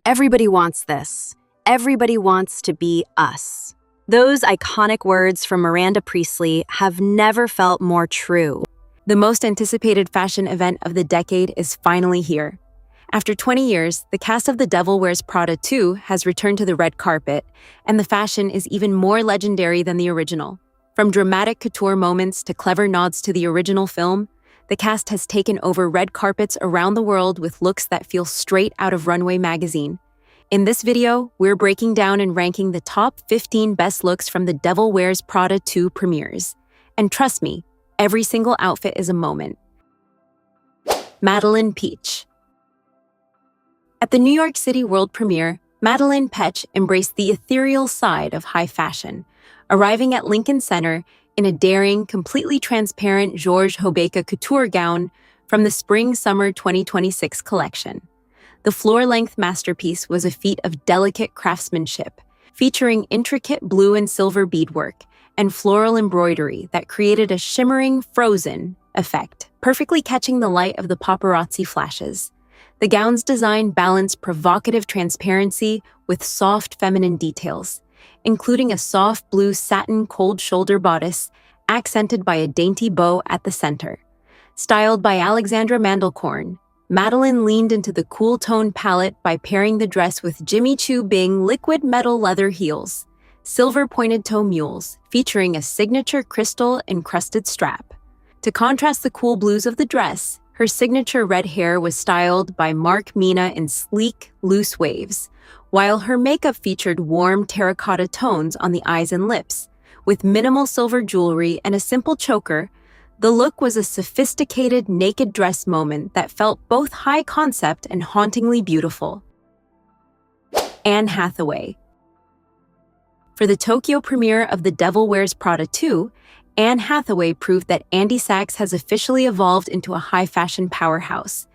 Everybody wants this. Everybody wants to be us. Those iconic words from Miranda Priestly have never felt more true. The most anticipated fashion event of the decade is finally here. After 20 years, the cast of The Devil Wears Prada 2 has returned to the red carpet, and the fashion is even more legendary than the original. From dramatic couture moments to clever nods to the original film, the cast has taken over red carpets around the world with looks that feel straight out of Runway magazine. In this video, we're breaking down and ranking the top 15 best looks from The Devil Wears Prada 2 premieres. And trust me, every single outfit is a moment. Madelaine Petsch. At the New York City world premiere, Madelaine Petsch embraced the ethereal side of high fashion, arriving at Lincoln Center in a daring, completely transparent Georges Hobeika couture gown from the Spring-Summer 2026 collection. The floor-length masterpiece was a feat of delicate craftsmanship, featuring intricate blue and silver beadwork and floral embroidery that created a shimmering, frozen effect, perfectly catching the light of the paparazzi flashes. The gown's design balanced provocative transparency with soft feminine details, including a soft blue satin cold shoulder bodice accented by a dainty bow at the center. Styled by Alexandra Mandelkorn, Madelaine leaned into the cool tone palette by pairing the dress with Jimmy Choo Bing liquid metal leather heels, silver pointed toe mules featuring a signature crystal-encrusted strap. To contrast the cool blues of the dress, her signature red hair was styled by Mark Mina in sleek, loose waves, while her makeup featured warm terracotta tones on the eyes and lips. With minimal silver jewelry and a simple choker, the look was a sophisticated naked dress moment that felt both high concept and hauntingly beautiful. Anne Hathaway. For the Tokyo premiere of The Devil Wears Prada 2, Anne Hathaway proved that Andy Sachs has officially evolved into a high-fashion powerhouse.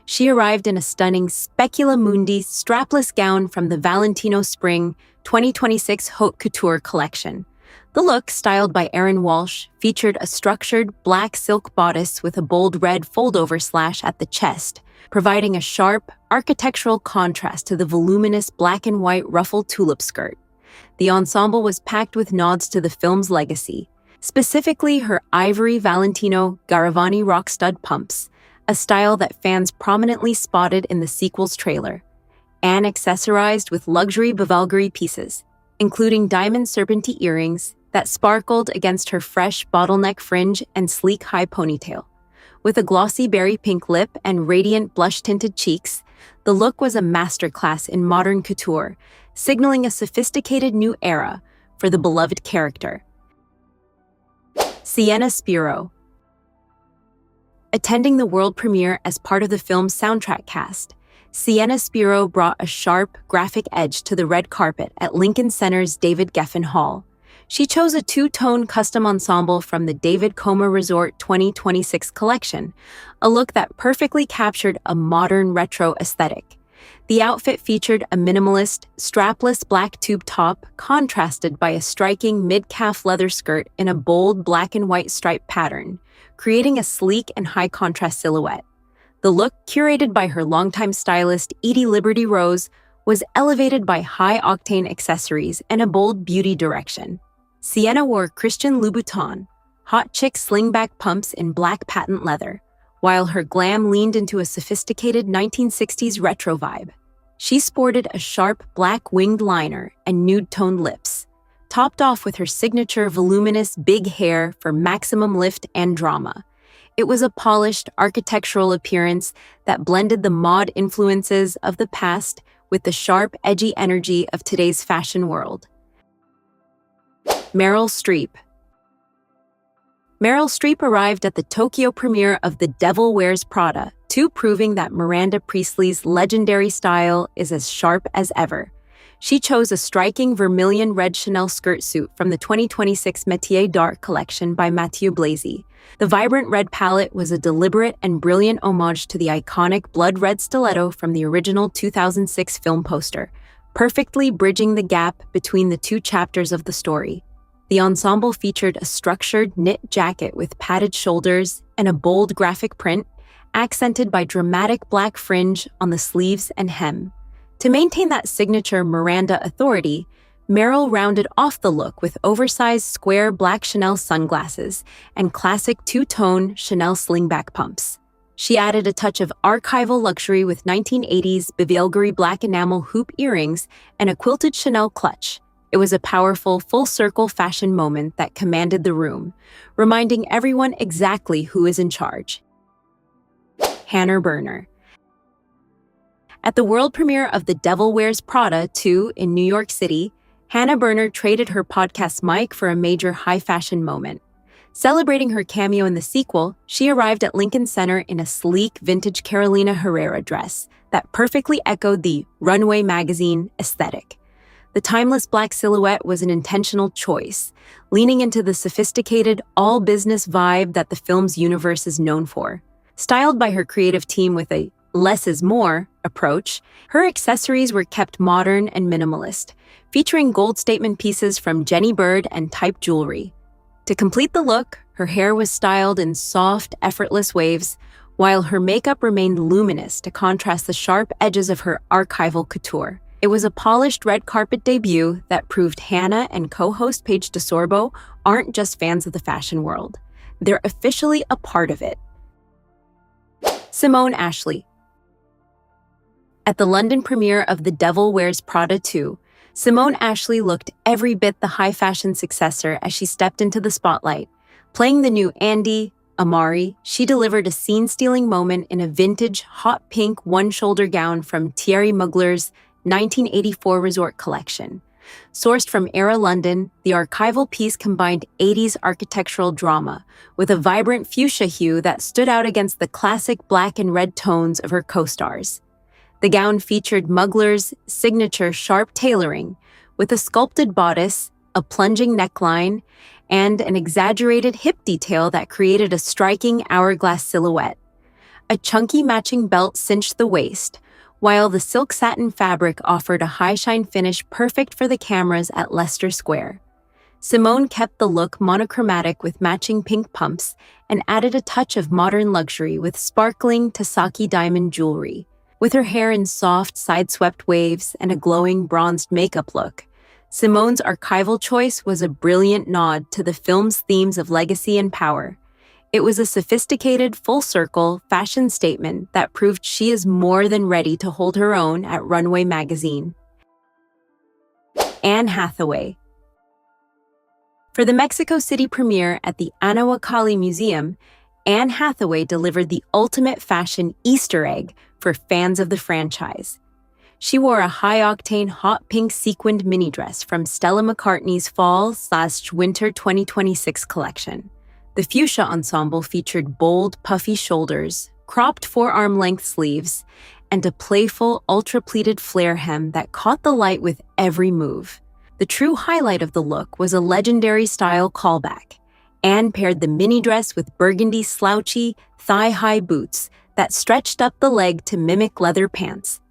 She arrived in a stunning Specula Mundi strapless gown from the Valentino Spring 2026 Haute Couture collection. The look, styled by Erin Walsh, featured a structured black silk bodice with a bold red fold-over slash at the chest, providing a sharp, architectural contrast to the voluminous black and white ruffled tulip skirt. The ensemble was packed with nods to the film's legacy, specifically her ivory Valentino Garavani rock stud pumps, a style that fans prominently spotted in the sequel's trailer. Anne accessorized with luxury Bavulgari pieces, including diamond serpentine earrings that sparkled against her fresh bottleneck fringe and sleek high ponytail. With a glossy berry pink lip and radiant blush-tinted cheeks, the look was a masterclass in modern couture, signaling a sophisticated new era for the beloved character. Sienna Spiro. Attending the world premiere as part of the film's soundtrack cast, Sienna Spiro brought a sharp, graphic edge to the red carpet at Lincoln Center's David Geffen Hall. She chose a two-tone custom ensemble from the David Coma Resort 2026 collection, a look that perfectly captured a modern retro aesthetic. The outfit featured a minimalist, strapless black tube top contrasted by a striking mid-calf leather skirt in a bold black and white stripe pattern, creating a sleek and high-contrast silhouette. The look, curated by her longtime stylist Edie Liberty Rose, was elevated by high-octane accessories and a bold beauty direction. Sienna wore Christian Louboutin, hot chic slingback pumps in black patent leather, while her glam leaned into a sophisticated 1960s retro vibe. She sported a sharp black winged liner and nude-toned lips, topped off with her signature voluminous big hair for maximum lift and drama. It was a polished, architectural appearance that blended the mod influences of the past with the sharp, edgy energy of today's fashion world. Meryl Streep. Meryl Streep arrived at the Tokyo premiere of The Devil Wears Prada 2, proving that Miranda Priestly's legendary style is as sharp as ever. She chose a striking vermilion red Chanel skirt suit from the 2026 Métier d'Art collection by Mathieu Blazy. The vibrant red palette was a deliberate and brilliant homage to the iconic blood red stiletto from the original 2006 film poster, perfectly bridging the gap between the two chapters of the story. The ensemble featured a structured knit jacket with padded shoulders and a bold graphic print, accented by dramatic black fringe on the sleeves and hem. To maintain that signature Miranda authority, Meryl rounded off the look with oversized square black Chanel sunglasses and classic two-tone Chanel slingback pumps. She added a touch of archival luxury with 1980s Bulgari black enamel hoop earrings and a quilted Chanel clutch. It was a powerful, full-circle fashion moment that commanded the room, reminding everyone exactly who is in charge. Hannah Berner. At the world premiere of The Devil Wears Prada 2 in New York City, Hannah Berner traded her podcast mic for a major high-fashion moment. Celebrating her cameo in the sequel, she arrived at Lincoln Center in a sleek vintage Carolina Herrera dress that perfectly echoed the Runway magazine aesthetic. The timeless black silhouette was an intentional choice, leaning into the sophisticated, all-business vibe that the film's universe is known for. Styled by her creative team with a less is more approach, her accessories were kept modern and minimalist, featuring gold statement pieces from Jenny Bird and type jewelry. To complete the look, her hair was styled in soft, effortless waves, while her makeup remained luminous to contrast the sharp edges of her archival couture. It was a polished red carpet debut that proved Hannah and co-host Paige DeSorbo aren't just fans of the fashion world. They're officially a part of it. Simone Ashley. At the London premiere of The Devil Wears Prada 2, Simone Ashley looked every bit the high-fashion successor as she stepped into the spotlight. Playing the new Andy Amari, she delivered a scene-stealing moment in a vintage, hot pink one-shoulder gown from Thierry Mugler's 1984 resort collection. Sourced from Era London, the archival piece combined 80s architectural drama with a vibrant fuchsia hue that stood out against the classic black and red tones of her co-stars. The gown featured Mugler's signature sharp tailoring, with a sculpted bodice, a plunging neckline, and an exaggerated hip detail that created a striking hourglass silhouette. A chunky matching belt cinched the waist, while the silk satin fabric offered a high-shine finish perfect for the cameras at Leicester Square. Simone kept the look monochromatic with matching pink pumps and added a touch of modern luxury with sparkling Tasaki diamond jewelry. With her hair in soft, side-swept waves and a glowing bronzed makeup look, Simone's archival choice was a brilliant nod to the film's themes of legacy and power. It was a sophisticated, full-circle fashion statement that proved she is more than ready to hold her own at Runway magazine. Anne Hathaway. For the Mexico City premiere at the Anahuacalli Museum, Anne Hathaway delivered the ultimate fashion Easter egg for fans of the franchise. She wore a high-octane hot pink sequined mini dress from Stella McCartney's Fall/Winter 2026 collection. The fuchsia ensemble featured bold, puffy shoulders, cropped forearm-length sleeves, and a playful, ultra-pleated flare hem that caught the light with every move. The true highlight of the look was a legendary style callback. Anne paired the mini dress with burgundy slouchy, thigh-high boots that stretched up the leg to mimic leather pants.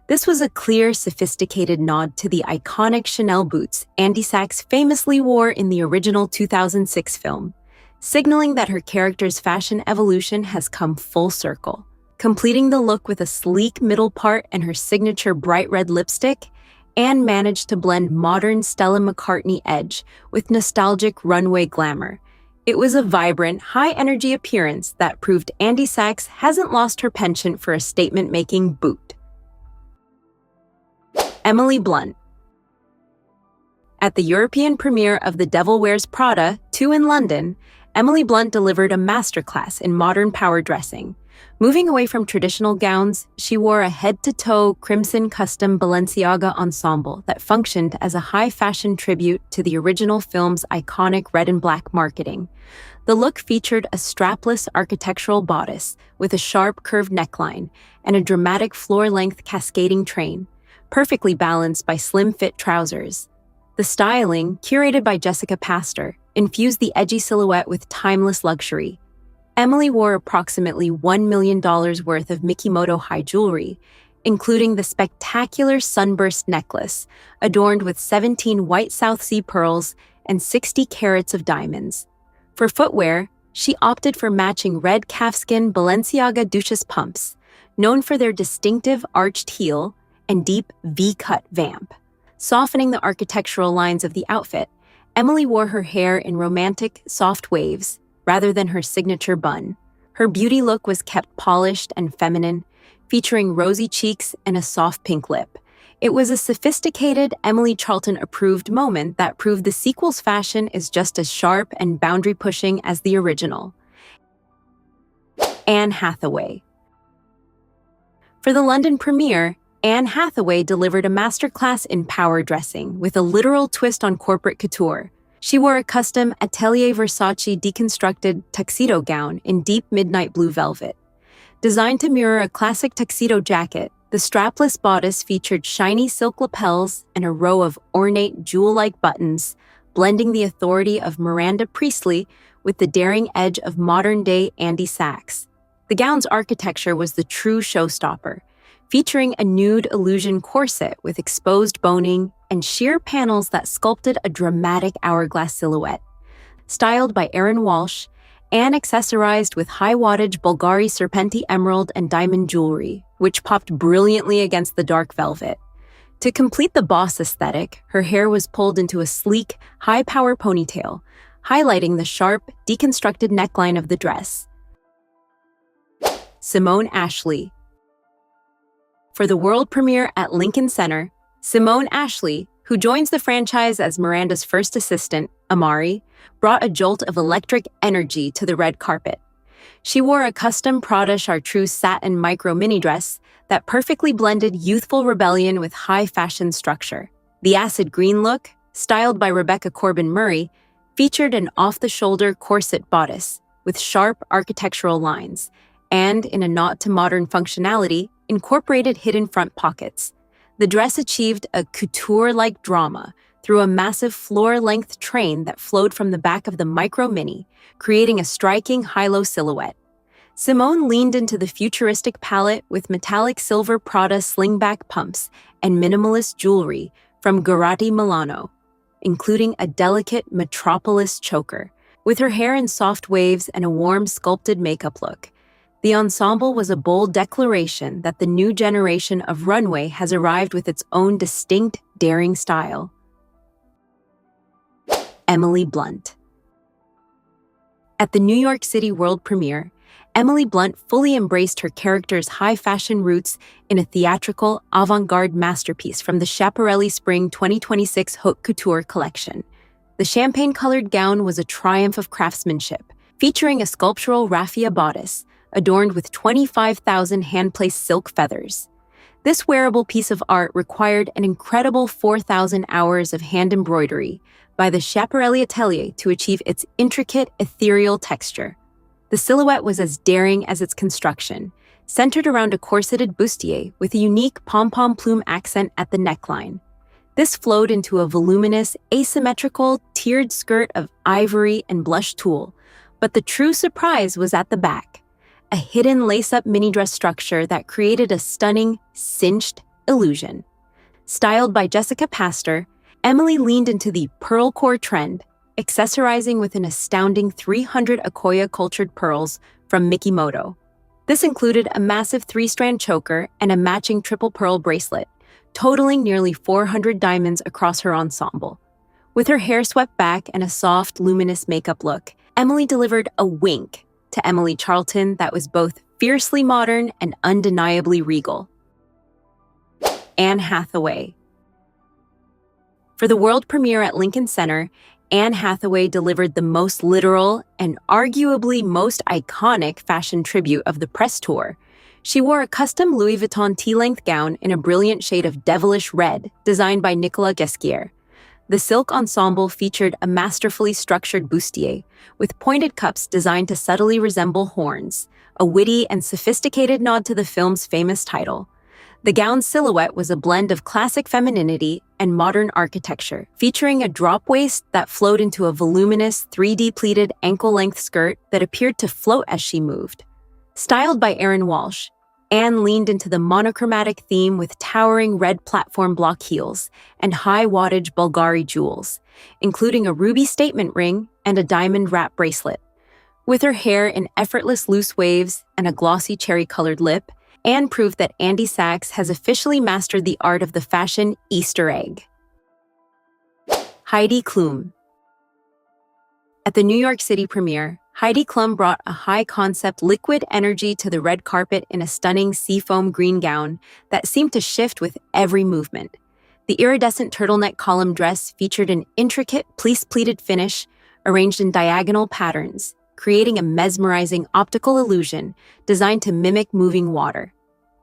This was a clear, sophisticated nod to the iconic Chanel boots Andy Sachs famously wore in the original 2006 film, signaling that her character's fashion evolution has come full circle. Completing the look with a sleek middle part and her signature bright red lipstick, Anne managed to blend modern Stella McCartney edge with nostalgic runway glamour. It was a vibrant, high-energy appearance that proved Andy Sachs hasn't lost her penchant for a statement-making boot. Emily Blunt. At the European premiere of The Devil Wears Prada 2 in London, Emily Blunt delivered a masterclass in modern power dressing. Moving away from traditional gowns, she wore a head-to-toe crimson custom Balenciaga ensemble that functioned as a high-fashion tribute to the original film's iconic red and black marketing. The look featured a strapless architectural bodice with a sharp curved neckline and a dramatic floor-length cascading train, perfectly balanced by slim-fit trousers. The styling, curated by Jessica Pastor, infused the edgy silhouette with timeless luxury. Emily wore approximately $1 million worth of Mikimoto high jewelry, including the spectacular sunburst necklace, adorned with 17 white South Sea pearls and 60 carats of diamonds. For footwear, she opted for matching red calfskin Balenciaga Duchess pumps, known for their distinctive arched heel, and deep V-cut vamp. Softening the architectural lines of the outfit, Emily wore her hair in romantic, soft waves rather than her signature bun. Her beauty look was kept polished and feminine, featuring rosy cheeks and a soft pink lip. It was a sophisticated, Emily Charlton-approved moment that proved the sequel's fashion is just as sharp and boundary-pushing as the original. Anne Hathaway. For the London premiere, Anne Hathaway delivered a masterclass in power dressing with a literal twist on corporate couture. She wore a custom Atelier Versace deconstructed tuxedo gown in deep midnight blue velvet. Designed to mirror a classic tuxedo jacket, the strapless bodice featured shiny silk lapels and a row of ornate jewel-like buttons, blending the authority of Miranda Priestley with the daring edge of modern-day Andy Sachs. The gown's architecture was the true showstopper, featuring a nude illusion corset with exposed boning and sheer panels that sculpted a dramatic hourglass silhouette. Styled by Erin Walsh, Anne accessorized with high-wattage Bulgari Serpenti emerald and diamond jewelry, which popped brilliantly against the dark velvet. To complete the boss aesthetic, her hair was pulled into a sleek, high-power ponytail, highlighting the sharp, deconstructed neckline of the dress. Simone Ashley. For the world premiere at Lincoln Center, Simone Ashley, who joins the franchise as Miranda's first assistant, Amari, brought a jolt of electric energy to the red carpet. She wore a custom Prada chartreuse satin micro mini dress that perfectly blended youthful rebellion with high-fashion structure. The acid green look, styled by Rebecca Corbin-Murray, featured an off-the-shoulder corset bodice with sharp architectural lines and, in a nod to modern functionality, incorporated hidden front pockets. The dress achieved a couture-like drama through a massive floor-length train that flowed from the back of the micro mini, creating a striking high-low silhouette. Simone leaned into the futuristic palette with metallic silver Prada slingback pumps and minimalist jewelry from Garatti Milano, including a delicate metropolis choker. With her hair in soft waves and a warm sculpted makeup look, the ensemble was a bold declaration that the new generation of runway has arrived with its own distinct, daring style. Emily Blunt. At the New York City world premiere, Emily Blunt fully embraced her character's high-fashion roots in a theatrical, avant-garde masterpiece from the Schiaparelli Spring 2026 Haute Couture collection. The champagne-colored gown was a triumph of craftsmanship, featuring a sculptural raffia bodice adorned with 25,000 hand-placed silk feathers. This wearable piece of art required an incredible 4,000 hours of hand embroidery by the Schiaparelli Atelier to achieve its intricate, ethereal texture. The silhouette was as daring as its construction, centered around a corseted bustier with a unique pom-pom plume accent at the neckline. This flowed into a voluminous, asymmetrical, tiered skirt of ivory and blush tulle, but the true surprise was at the back. A hidden lace-up mini-dress structure that created a stunning, cinched illusion. Styled by Jessica Pastor, Emily leaned into the pearl core trend, accessorizing with an astounding 300 Akoya-cultured pearls from Mikimoto. This included a massive 3-strand choker and a matching triple pearl bracelet, totaling nearly 400 diamonds across her ensemble. With her hair swept back and a soft, luminous makeup look, Emily delivered a wink to Emily Charlton that was both fiercely modern and undeniably regal. Anne Hathaway. For the world premiere at Lincoln Center, Anne Hathaway delivered the most literal and arguably most iconic fashion tribute of the press tour. She wore a custom Louis Vuitton tea-length gown in a brilliant shade of devilish red, designed by Nicolas Guesquière. The silk ensemble featured a masterfully structured bustier, with pointed cups designed to subtly resemble horns, a witty and sophisticated nod to the film's famous title. The gown's silhouette was a blend of classic femininity and modern architecture, featuring a drop waist that flowed into a voluminous 3D pleated ankle-length skirt that appeared to float as she moved. Styled by Erin Walsh, Anne leaned into the monochromatic theme with towering red platform block heels and high-wattage Bulgari jewels, including a ruby statement ring and a diamond wrap bracelet. With her hair in effortless loose waves and a glossy cherry-colored lip, and proof that Andy Sachs has officially mastered the art of the fashion Easter egg. Heidi Klum. At the New York City premiere, Heidi Klum brought a high-concept liquid energy to the red carpet in a stunning seafoam green gown that seemed to shift with every movement. The iridescent turtleneck column dress featured an intricate pleated finish arranged in diagonal patterns, creating a mesmerizing optical illusion designed to mimic moving water.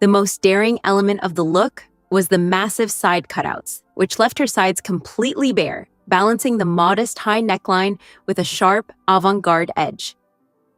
The most daring element of the look was the massive side cutouts, which left her sides completely bare, balancing the modest high neckline with a sharp, avant-garde edge.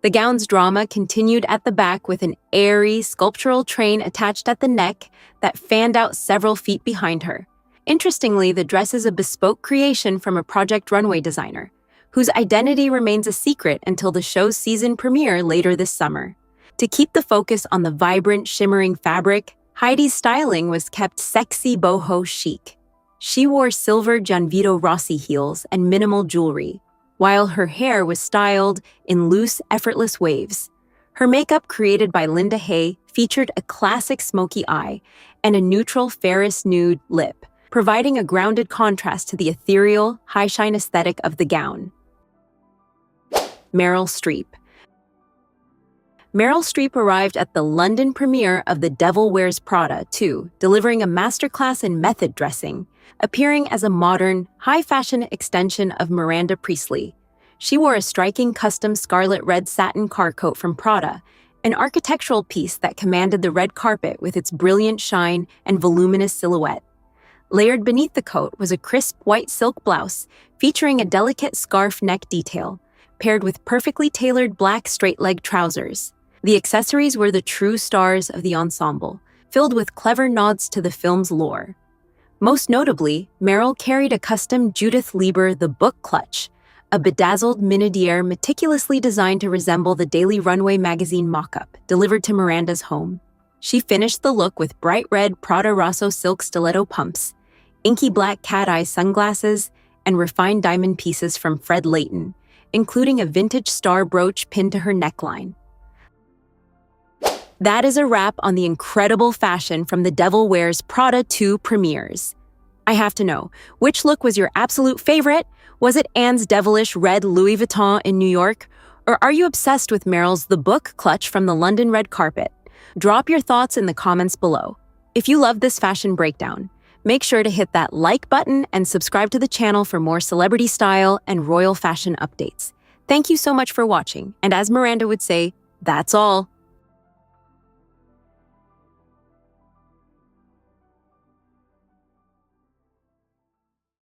The gown's drama continued at the back with an airy, sculptural train attached at the neck that fanned out several feet behind her. Interestingly, the dress is a bespoke creation from a Project Runway designer, whose identity remains a secret until the show's season premiere later this summer. To keep the focus on the vibrant, shimmering fabric, Heidi's styling was kept sexy boho chic. She wore silver Gianvito Rossi heels and minimal jewelry, while her hair was styled in loose, effortless waves. Her makeup, created by Linda Hay, featured a classic smoky eye and a neutral Ferris nude lip, providing a grounded contrast to the ethereal, high-shine aesthetic of the gown. Meryl Streep. Meryl Streep arrived at the London premiere of The Devil Wears Prada 2, delivering a masterclass in method dressing, appearing as a modern, high-fashion extension of Miranda Priestly. She wore a striking custom scarlet red satin car coat from Prada, an architectural piece that commanded the red carpet with its brilliant shine and voluminous silhouette. Layered beneath the coat was a crisp white silk blouse featuring a delicate scarf neck detail, paired with perfectly tailored black straight-leg trousers. The accessories were the true stars of the ensemble, filled with clever nods to the film's lore. Most notably, Meryl carried a custom Judith Lieber The Book clutch, a bedazzled minaudiere meticulously designed to resemble the Daily Runway magazine mock-up delivered to Miranda's home. She finished the look with bright red Prada Rosso silk stiletto pumps, inky black cat-eye sunglasses, and refined diamond pieces from Fred Leighton, including a vintage star brooch pinned to her neckline. That is a wrap on the incredible fashion from The Devil Wears Prada 2 premieres. I have to know, which look was your absolute favorite? Was it Anne's devilish red Louis Vuitton in New York? Or are you obsessed with Meryl's The Book clutch from the London red carpet? Drop your thoughts in the comments below. If you love this fashion breakdown, make sure to hit that like button and subscribe to the channel for more celebrity style and royal fashion updates. Thank you so much for watching, and as Miranda would say, that's all.